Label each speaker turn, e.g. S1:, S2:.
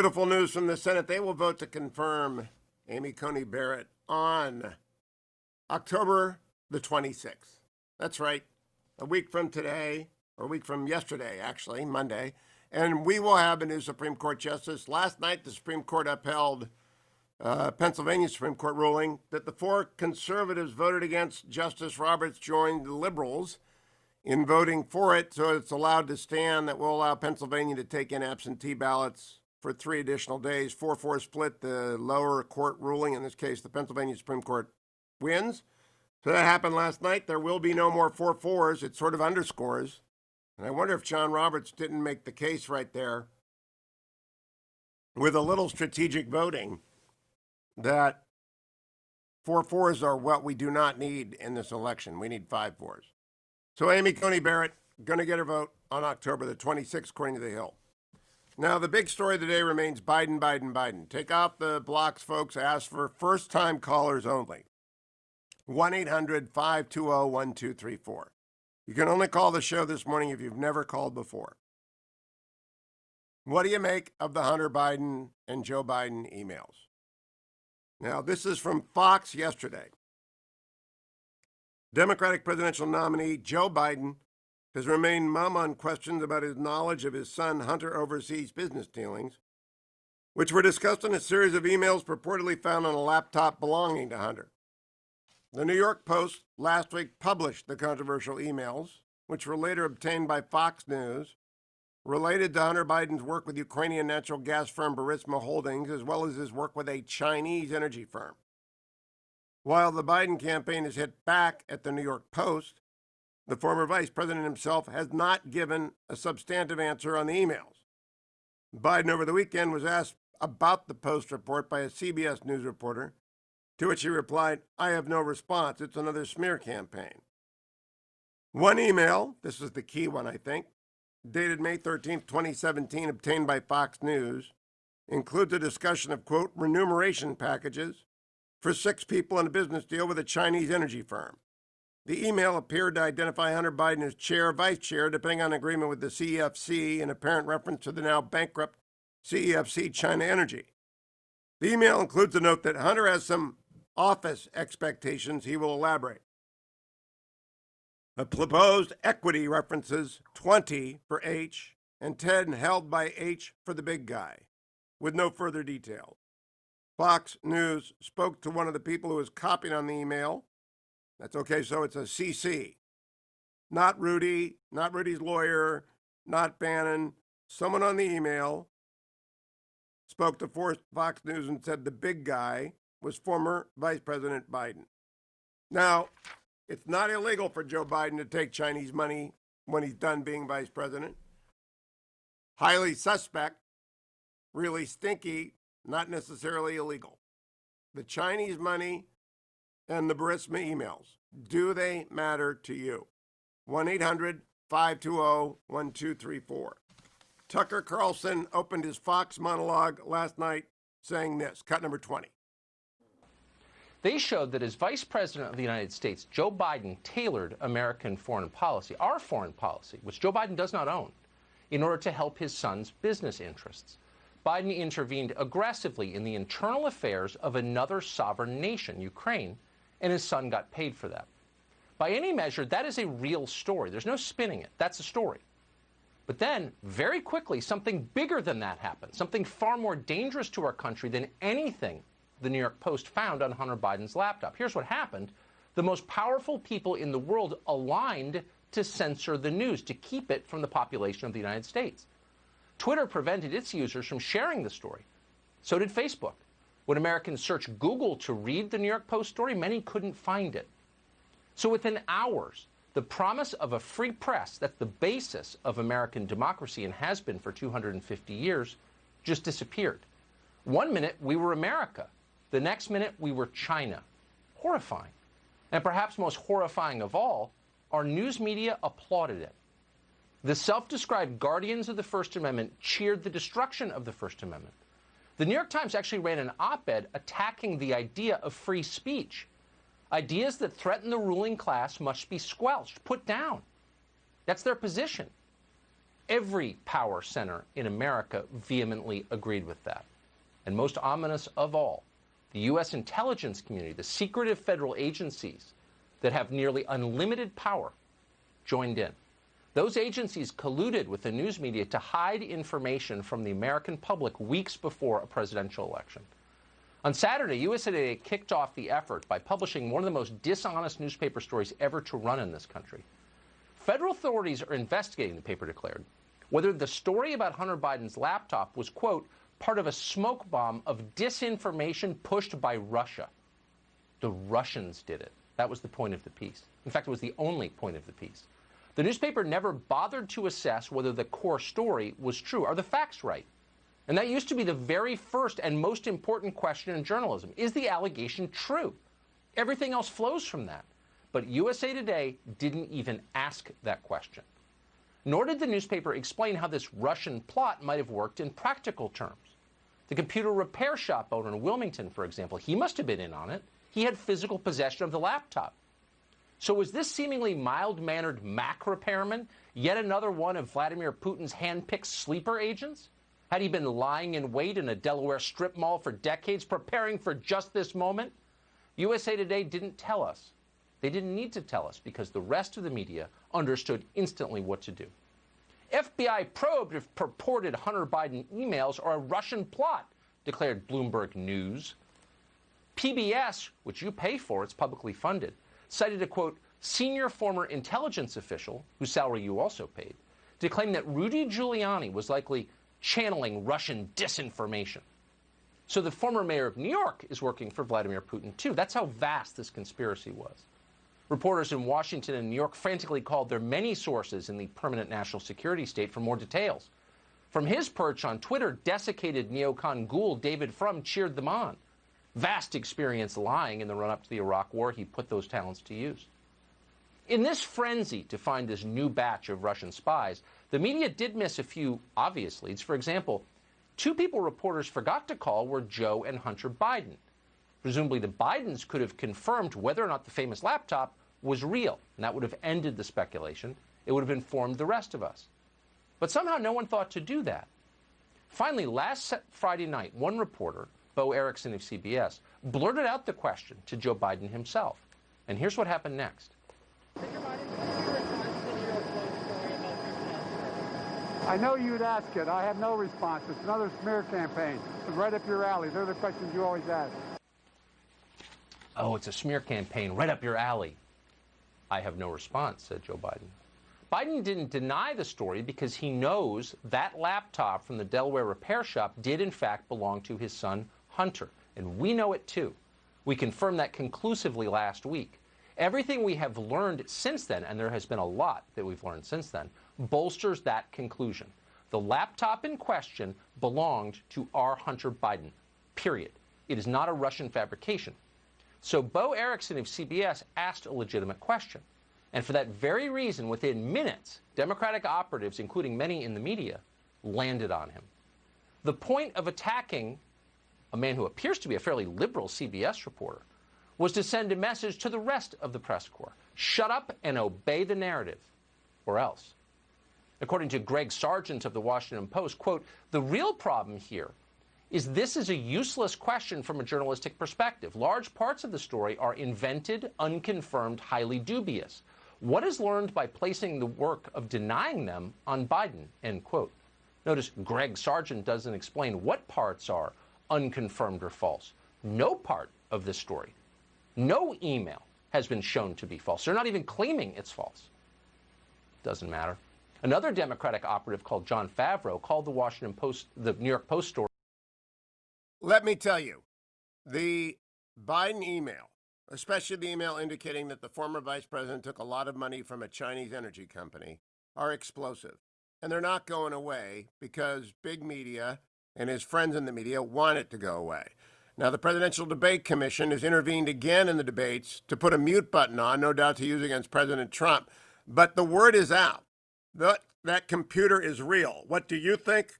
S1: Beautiful news from the Senate. They will vote to confirm Amy Coney Barrett on October the 26th. That's right. A week from today, or a week from yesterday, actually, Monday. And we will have a new Supreme Court justice. Last night, the Supreme Court upheld Pennsylvania Supreme Court ruling that the 4 conservatives voted against Justice Roberts joined the liberals in voting for it, so it's allowed to stand. That will allow Pennsylvania to take in absentee ballots for 3 additional days. 4-4 split, the lower court ruling, in this case, the Pennsylvania Supreme Court wins. So that happened last night. There will be no more 4-4s. It sort of underscores. And I wonder if John Roberts didn't make the case right there with a little strategic voting that 4-4s are what we do not need in this election. We need 5-4s. So Amy Coney Barrett going to get her vote on October the 26th, according to The Hill. Now, the big story of the day remains Biden, Biden, Biden. Take off the blocks, folks. Ask for first-time callers only. 1-800-520-1234. You can only call the show this morning if you've never called before. What do you make of the Hunter Biden and Joe Biden emails? Now, this is from Fox yesterday. Democratic presidential nominee Joe Biden has remained mum on questions about his knowledge of his son Hunter overseas business dealings, which were discussed in a series of emails purportedly found on a laptop belonging to Hunter. The New York Post last week published the controversial emails, which were later obtained by Fox News, related to Hunter Biden's work with Ukrainian natural gas firm Burisma Holdings, as well as his work with a Chinese energy firm. While the Biden campaign has hit back at the New York Post, the former vice president himself has not given a substantive answer on the emails. Biden over the weekend was asked about the Post report by a CBS News reporter, to which he replied, "I have no response. It's another smear campaign." One email, this is the key one, I think, dated May 13, 2017, obtained by Fox News, includes a discussion of, quote, remuneration packages for 6 people in a business deal with a Chinese energy firm. The email appeared to identify Hunter Biden as chair or vice chair, depending on agreement with the CEFC, in apparent reference to the now bankrupt CEFC China Energy. The email includes a note that Hunter has some office expectations he will elaborate. The proposed equity references 20 for H and 10 held by H for the big guy, with no further detail. Fox News spoke to one of the people who was copied on the email. That's okay, so it's a CC. Not Rudy, not Rudy's lawyer, not Bannon. Someone on the email spoke to Fox News and said the big guy was former Vice President Biden. Now, it's not illegal for Joe Biden to take Chinese money when he's done being vice president. Highly suspect, really stinky, not necessarily illegal. The Chinese money and the Burisma emails, do they matter to you? 1-800-520-1234. Tucker Carlson opened his Fox monologue last night saying this, cut number 20.
S2: They showed that as Vice President of the United States, Joe Biden tailored American foreign policy, our foreign policy, which Joe Biden does not own, in order to help his son's business interests. Biden intervened aggressively in the internal affairs of another sovereign nation, Ukraine, and his son got paid for that. By any measure, that is a real story. There's no spinning it. That's a story. But then, very quickly, something bigger than that happened, something far more dangerous to our country than anything the New York Post found on Hunter Biden's laptop. Here's what happened. The most powerful people in the world aligned to censor the news, to keep it from the population of the United States. Twitter prevented its users from sharing the story. So did Facebook. When Americans searched Google to read the New York Post story, many couldn't find it. So within hours, the promise of a free press, that's the basis of American democracy and has been for 250 years, just disappeared. One minute, we were America. The next minute, we were China. Horrifying. And perhaps most horrifying of all, our news media applauded it. The self-described guardians of the First Amendment cheered the destruction of the First Amendment. The New York Times actually ran an op-ed attacking the idea of free speech. Ideas that threaten the ruling class must be squelched, put down. That's their position. Every power center in America vehemently agreed with that. And most ominous of all, the U.S. intelligence community, the secretive federal agencies that have nearly unlimited power, joined in. Those agencies colluded with the news media to hide information from the American public weeks before a presidential election. On Saturday, USA Today kicked off the effort by publishing one of the most dishonest newspaper stories ever to run in this country. Federal authorities are investigating, the paper declared, whether the story about Hunter Biden's laptop was, quote, part of a smoke bomb of disinformation pushed by Russia. The Russians did it. That was the point of the piece. In fact, it was the only point of the piece. The newspaper never bothered to assess whether the core story was true. Are the facts right? And that used to be the very first and most important question in journalism. Is the allegation true? Everything else flows from that. But USA Today didn't even ask that question. Nor did the newspaper explain how this Russian plot might have worked in practical terms. The computer repair shop owner in Wilmington, for example, he must have been in on it. He had physical possession of the laptop. So was this seemingly mild-mannered Mac repairman yet another one of Vladimir Putin's hand-picked sleeper agents? Had he been lying in wait in a Delaware strip mall for decades, preparing for just this moment? USA Today didn't tell us. They didn't need to tell us because the rest of the media understood instantly what to do. FBI probed if purported Hunter Biden emails are a Russian plot, declared Bloomberg News. PBS, which you pay for, it's publicly funded, cited a, quote, senior former intelligence official, whose salary you also paid, to claim that Rudy Giuliani was likely channeling Russian disinformation. So the former mayor of New York is working for Vladimir Putin, too. That's how vast this conspiracy was. Reporters in Washington and New York frantically called their many sources in the permanent national security state for more details. From his perch on Twitter, desiccated neocon ghoul David Frum cheered them on. Vast experience lying in the run-up to the Iraq War, he put those talents to use. In this frenzy to find this new batch of Russian spies, the media did miss a few obvious leads. For example, two people reporters forgot to call were Joe and Hunter Biden. Presumably the Bidens could have confirmed whether or not the famous laptop was real, and that would have ended the speculation. It would have informed the rest of us. But somehow no one thought to do that. Finally, last Friday night, one reporter, Bo Erickson of CBS, blurted out the question to Joe Biden himself. And here's what happened next.
S3: I know you'd ask it. I have no response. It's another smear campaign. It's right up your alley. They're the questions you always ask.
S2: Oh, it's a smear campaign right up your alley. I have no response, said Joe Biden. Biden didn't deny the story because he knows that laptop from the Delaware repair shop did in fact belong to his son, Hunter. And we know it too. We confirmed that conclusively last week. Everything we have learned since then, and there has been a lot that we've learned since then, bolsters that conclusion. The laptop in question belonged to our Hunter Biden, period. It is not a Russian fabrication. So Bo Erickson of CBS asked a legitimate question. And for that very reason, within minutes, Democratic operatives, including many in the media, landed on him. The point of attacking a man who appears to be a fairly liberal CBS reporter was to send a message to the rest of the press corps. Shut up and obey the narrative, or else. According to Greg Sargent of the Washington Post, quote, the real problem here is this is a useless question from a journalistic perspective. Large parts of the story are invented, unconfirmed, highly dubious. What is learned by placing the work of denying them on Biden, end quote. Notice Greg Sargent doesn't explain what parts are unconfirmed or false. No part of this story, no email has been shown to be false. They're not even claiming it's false. Doesn't matter. Another Democratic operative called John Favreau called the Washington Post, the New York Post story.
S1: Let me tell you, the Biden email, especially the email indicating that the former vice president took a lot of money from a Chinese energy company, are explosive. And they're not going away because big media and his friends in the media want it to go away. Now, the Presidential Debate Commission has intervened again in the debates to put a mute button on, no doubt to use against President Trump. But the word is out. That computer is real. What do you think?